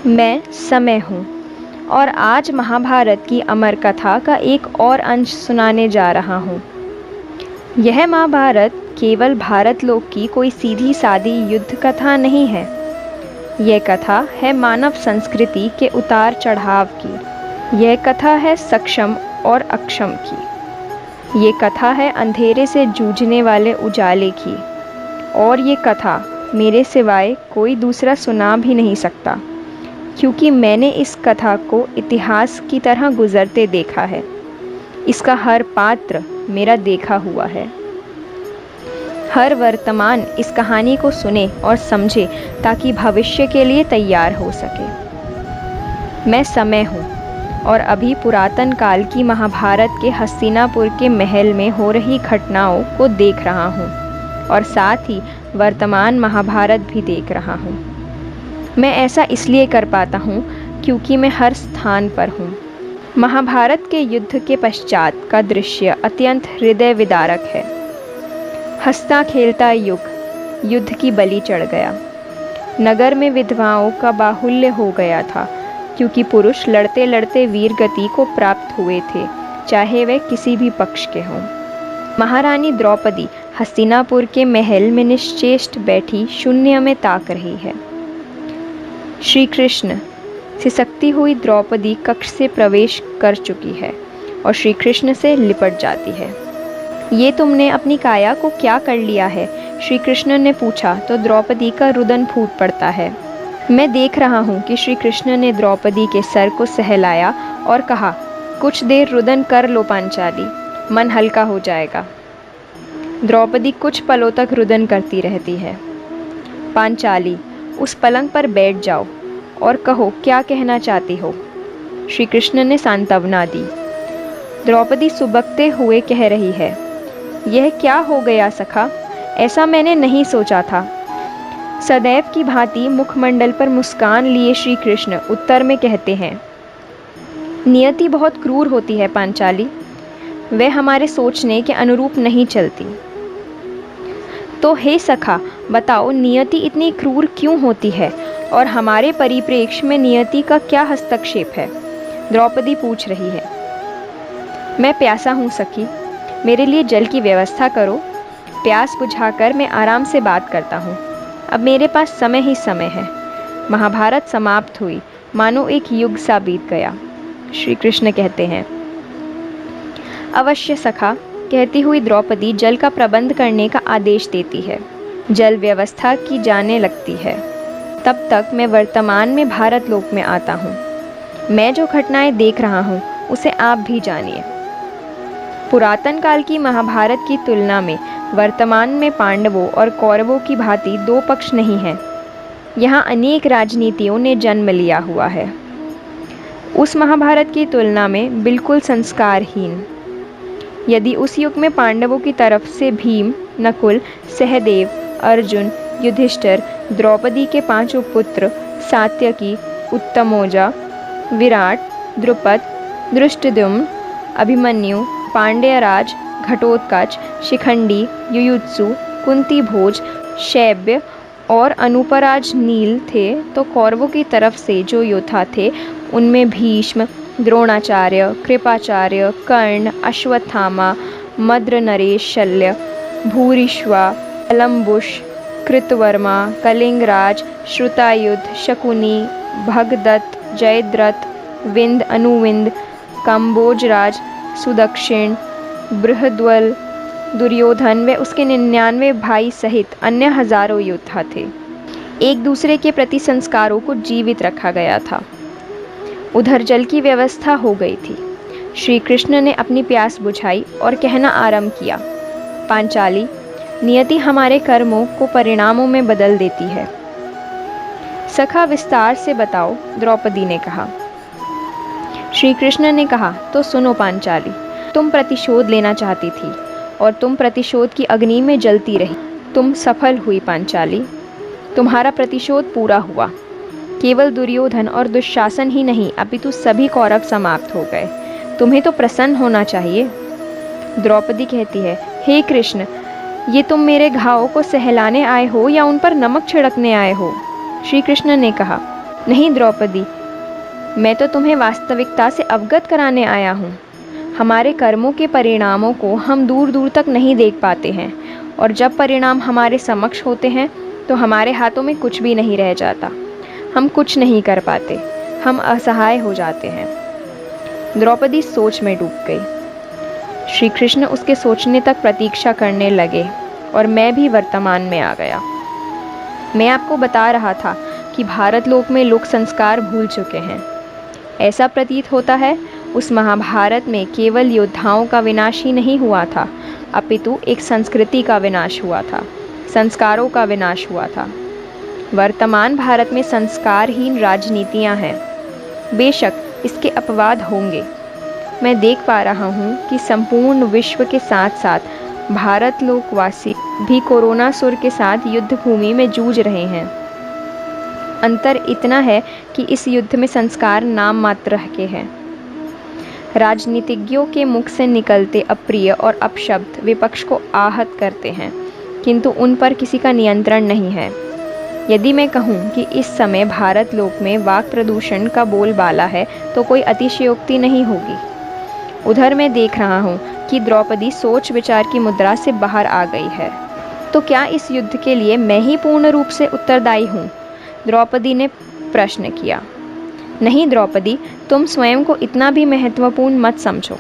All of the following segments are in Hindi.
मैं समय हूँ और आज महाभारत की अमर कथा का एक और अंश सुनाने जा रहा हूँ। यह महाभारत केवल भारत लोक की कोई सीधी सादी युद्ध कथा नहीं है। यह कथा है मानव संस्कृति के उतार चढ़ाव की। यह कथा है सक्षम और अक्षम की। ये कथा है अंधेरे से जूझने वाले उजाले की। और ये कथा मेरे सिवाय कोई दूसरा सुना भी नहीं सकता, क्योंकि मैंने इस कथा को इतिहास की तरह गुजरते देखा है। इसका हर पात्र मेरा देखा हुआ है। हर वर्तमान इस कहानी को सुने और समझे ताकि भविष्य के लिए तैयार हो सके। मैं समय हूँ और अभी पुरातन काल की महाभारत के हस्तिनापुर के महल में हो रही घटनाओं को देख रहा हूँ और साथ ही वर्तमान महाभारत भी देख रहा हूँ। मैं ऐसा इसलिए कर पाता हूँ क्योंकि मैं हर स्थान पर हूँ। महाभारत के युद्ध के पश्चात का दृश्य अत्यंत हृदय विदारक है। हंसता खेलता युग युद्ध की बलि चढ़ गया। नगर में विधवाओं का बाहुल्य हो गया था, क्योंकि पुरुष लड़ते लड़ते वीर गति को प्राप्त हुए थे, चाहे वे किसी भी पक्ष के हों। महारानी द्रौपदी हस्तिनापुर के महल में निश्चेष्ट बैठी शून्य में ताक रही है। श्री कृष्ण सिसकती हुई द्रौपदी कक्ष से प्रवेश कर चुकी है और श्री कृष्ण से लिपट जाती है। ये तुमने अपनी काया को क्या कर लिया है? श्री कृष्ण ने पूछा तो द्रौपदी का रुदन फूट पड़ता है। मैं देख रहा हूँ कि श्री कृष्ण ने द्रौपदी के सर को सहलाया और कहा, कुछ देर रुदन कर लो पांचाली, मन हल्का हो जाएगा। द्रौपदी कुछ पलों तक रुदन करती रहती है। पांचाली, उस पलंग पर बैठ जाओ और कहो क्या कहना चाहती हो। श्री कृष्ण ने सांत्वना दी। द्रौपदी सुबकते हुए कह रही है, यह क्या हो गया सखा, ऐसा मैंने नहीं सोचा था। सदैव की भांति मुखमंडल पर मुस्कान लिए श्री कृष्ण उत्तर में कहते हैं, नियति बहुत क्रूर होती है पांचाली, वह हमारे सोचने के अनुरूप नहीं चलती। तो हे सखा, बताओ नियति इतनी क्रूर क्यों होती है और हमारे परिप्रेक्ष्य में नियति का क्या हस्तक्षेप है? द्रौपदी पूछ रही है। मैं प्यासा हूँ सखी, मेरे लिए जल की व्यवस्था करो। प्यास बुझाकर मैं आराम से बात करता हूँ। अब मेरे पास समय ही समय है। महाभारत समाप्त हुई, मानो एक युग सा बीत गया। श्री कृष्ण कहते हैं, अवश्य सखा, कहती हुई द्रौपदी जल का प्रबंध करने का आदेश देती है। जल व्यवस्था की जाने लगती है। तब तक मैं वर्तमान में भारत लोक में आता हूँ। मैं जो घटनाएं देख रहा हूँ उसे आप भी जानिए। पुरातन काल की महाभारत की तुलना में वर्तमान में पांडवों और कौरवों की भांति दो पक्ष नहीं हैं। यहाँ अनेक राजनीतियों ने जन्म लिया हुआ है। उस महाभारत की तुलना में बिल्कुल संस्कारहीन। यदि उस युग में पांडवों की तरफ से भीम, नकुल, सहदेव, अर्जुन, युधिष्ठिर, द्रौपदी के पांचों पुत्र सात्यकी, उत्तमौजा, विराट, द्रुपद, धृष्टद्युम्न, अभिमन्यु, पांड्यराज, घटोत्कच, शिखंडी, युयुत्सु, कुंती भोज, शैब्य और अनुपराज नील थे, तो कौरवों की तरफ से जो योद्धा थे उनमें भीष्म, द्रोणाचार्य, कृपाचार्य, कर्ण, अश्वत्थामा, मद्र नरेश शल्य, भूरिश्वा, अलम्बुश, कृतवर्मा, कलिंगराज, श्रुतायुध, शकुनी, भगदत्त, जयद्रथ, विंद, अनुविंद, कंबोजराज, सुदक्षिण, बृहद्वल, दुर्योधन व उसके 99 भाई सहित अन्य हजारों योद्धा थे। एक दूसरे के प्रति संस्कारों को जीवित रखा गया था। उधर जल की व्यवस्था हो गई थी। श्री कृष्ण ने अपनी प्यास बुझाई और कहना आरंभ किया, पांचाली, नियति हमारे कर्मों को परिणामों में बदल देती है। सखा विस्तार से बताओ, द्रौपदी ने कहा। श्री कृष्ण ने कहा, तो सुनो पांचाली, तुम प्रतिशोध लेना चाहती थी और तुम प्रतिशोध की अग्नि में जलती रही। तुम सफल हुई पांचाली। तुम्हारा प्रतिशोध पूरा हुआ। केवल दुर्योधन और दुशासन ही नहीं, अपितु सभी कौरव समाप्त हो गए। तुम्हें तो प्रसन्न होना चाहिए। द्रौपदी कहती है, हे कृष्ण, ये तुम मेरे घावों को सहलाने आए हो या उन पर नमक छिड़कने आए हो? श्री कृष्ण ने कहा, नहीं द्रौपदी, मैं तो तुम्हें वास्तविकता से अवगत कराने आया हूँ। हमारे कर्मों के परिणामों को हम दूर दूर तक नहीं देख पाते हैं, और जब परिणाम हमारे समक्ष होते हैं तो हमारे हाथों में कुछ भी नहीं रह जाता। हम कुछ नहीं कर पाते, हम असहाय हो जाते हैं। द्रौपदी सोच में डूब गई। श्री कृष्ण उसके सोचने तक प्रतीक्षा करने लगे और मैं भी वर्तमान में आ गया। मैं आपको बता रहा था कि भारत लोक में लोग संस्कार भूल चुके हैं। ऐसा प्रतीत होता है उस महाभारत में केवल योद्धाओं का विनाश ही नहीं हुआ था, अपितु एक संस्कृति का विनाश हुआ था, संस्कारों का विनाश हुआ था। वर्तमान भारत में संस्कारहीन राजनीतियां हैं। बेशक इसके अपवाद होंगे। मैं देख पा रहा हूँ कि संपूर्ण विश्व के साथ साथ भारत लोकवासी भी कोरोनासुर के साथ युद्ध भूमि में जूझ रहे हैं। अंतर इतना है कि इस युद्ध में संस्कार नाम मात्र के हैं। राजनीतिज्ञों के मुख से निकलते अप्रिय और अपशब्द विपक्ष को आहत करते हैं, किंतु उन पर किसी का नियंत्रण नहीं है। यदि मैं कहूँ कि इस समय भारत लोक में वाक प्रदूषण का बोलबाला है तो कोई अतिशयोक्ति नहीं होगी। उधर मैं देख रहा हूँ कि द्रौपदी सोच विचार की मुद्रा से बाहर आ गई है। तो क्या इस युद्ध के लिए मैं ही पूर्ण रूप से उत्तरदायी हूँ? द्रौपदी ने प्रश्न किया। नहीं द्रौपदी, तुम स्वयं को इतना भी महत्वपूर्ण मत समझो,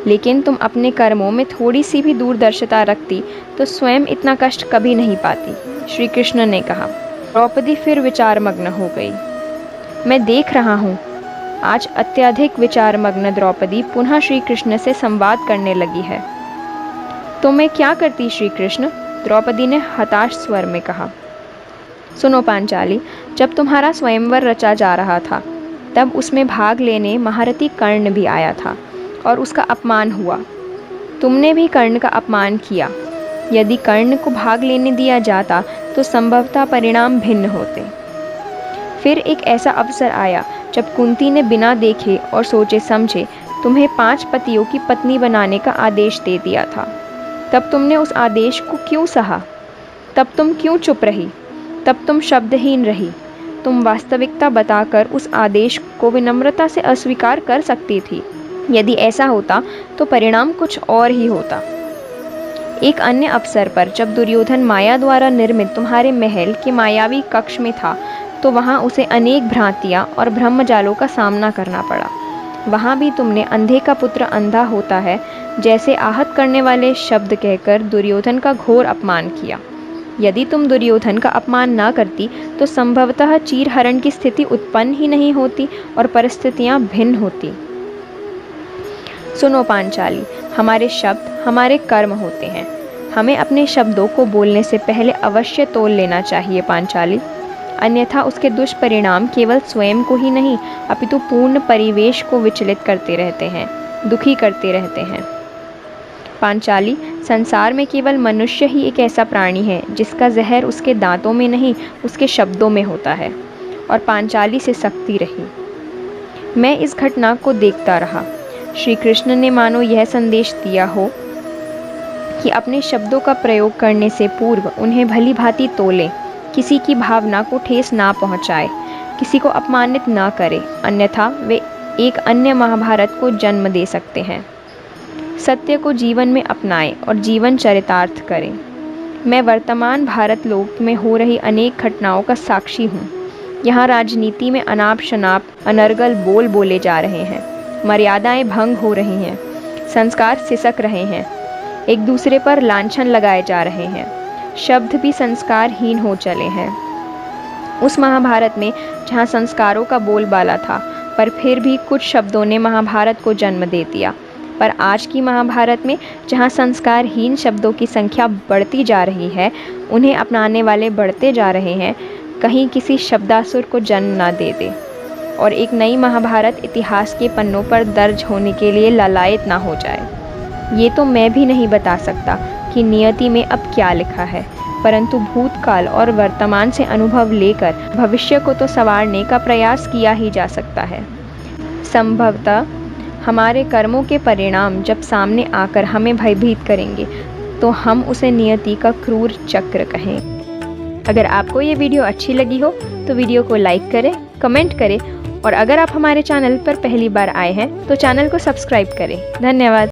लेकिन तुम अपने कर्मों में थोड़ी सी भी दूरदर्शिता रखती तो स्वयं इतना कष्ट कभी नहीं पाती, श्री कृष्ण ने कहा। द्रौपदी फिर विचारमग्न हो गई। मैं देख रहा हूँ आज अत्यधिक विचारमग्न द्रौपदी पुनः श्री कृष्ण से संवाद करने लगी है। तो मैं क्या करती श्री कृष्ण? द्रौपदी ने हताश स्वर में कहा। सुनो पांचाली, जब तुम्हारा स्वयंवर रचा जा रहा था तब उसमें भाग लेने महारथी कर्ण भी आया था और उसका अपमान हुआ। तुमने भी कर्ण का अपमान किया। यदि कर्ण को भाग लेने दिया जाता तो संभवतः परिणाम भिन्न होते। फिर एक ऐसा अवसर आया जब कुंती ने बिना देखे और सोचे समझे तुम्हें 5 पतियों की पत्नी बनाने का आदेश दे दिया था। तब तुमने उस आदेश को क्यों सहा? तब तुम क्यों चुप रही? तब तुम शब्दहीन रही। तुम वास्तविकता बताकर उस आदेश को विनम्रता से अस्वीकार कर सकती थी। यदि ऐसा होता तो परिणाम कुछ और ही होता। एक अन्य अवसर पर जब दुर्योधन माया द्वारा निर्मित तुम्हारे महल के मायावी कक्ष में था तो वहाँ उसे अनेक भ्रांतियाँ और ब्रह्मजालों का सामना करना पड़ा। वहाँ भी तुमने अंधे का पुत्र अंधा होता है जैसे आहत करने वाले शब्द कहकर दुर्योधन का घोर अपमान किया। यदि तुम दुर्योधन का अपमान न करती तो संभवतः चीरहरण की स्थिति उत्पन्न ही नहीं होती और परिस्थितियाँ भिन्न होती। सुनो पांचाली, हमारे शब्द हमारे कर्म होते हैं। हमें अपने शब्दों को बोलने से पहले अवश्य तोल लेना चाहिए पांचाली, अन्यथा उसके दुष्परिणाम केवल स्वयं को ही नहीं अपितु पूर्ण परिवेश को विचलित करते रहते हैं, दुखी करते रहते हैं। पांचाली, संसार में केवल मनुष्य ही एक ऐसा प्राणी है जिसका जहर उसके दांतों में नहीं उसके शब्दों में होता है। और पांचाली से सकती रही। मैं इस घटना को देखता रहा। श्री कृष्ण ने मानो यह संदेश दिया हो कि अपने शब्दों का प्रयोग करने से पूर्व उन्हें भली भांति तोलें, किसी की भावना को ठेस ना पहुंचाए, किसी को अपमानित ना करे, अन्यथा वे एक अन्य महाभारत को जन्म दे सकते हैं। सत्य को जीवन में अपनाएं और जीवन चरितार्थ करें। मैं वर्तमान भारत लोक में हो रही अनेक घटनाओं का साक्षी हूँ। यहाँ राजनीति में अनाप शनाप अनर्गल बोल बोले जा रहे हैं, मर्यादाएं भंग हो रही हैं, संस्कार सिसक रहे हैं, एक दूसरे पर लांछन लगाए जा रहे हैं, शब्द भी संस्कारहीन हो चले हैं। उस महाभारत में जहाँ संस्कारों का बोलबाला था, पर फिर भी कुछ शब्दों ने महाभारत को जन्म दे दिया। पर आज की महाभारत में जहाँ संस्कारहीन शब्दों की संख्या बढ़ती जा रही है, उन्हें अपनाने वाले बढ़ते जा रहे हैं, कहीं किसी शब्दासुर को जन्म ना दे दे और एक नई महाभारत इतिहास के पन्नों पर दर्ज होने के लिए ललायत ना हो जाए। ये तो मैं भी नहीं बता सकता कि नियति में अब क्या लिखा है, परंतु भूतकाल और वर्तमान से अनुभव लेकर भविष्य को तो संवारने का प्रयास किया ही जा सकता है। संभवतः हमारे कर्मों के परिणाम जब सामने आकर हमें भयभीत करेंगे तो हम उसे नियति का क्रूर चक्र कहें। अगर आपको ये वीडियो अच्छी लगी हो तो वीडियो को लाइक करें, कमेंट करें और अगर आप हमारे चैनल पर पहली बार आए हैं तो चैनल को सब्सक्राइब करें। धन्यवाद।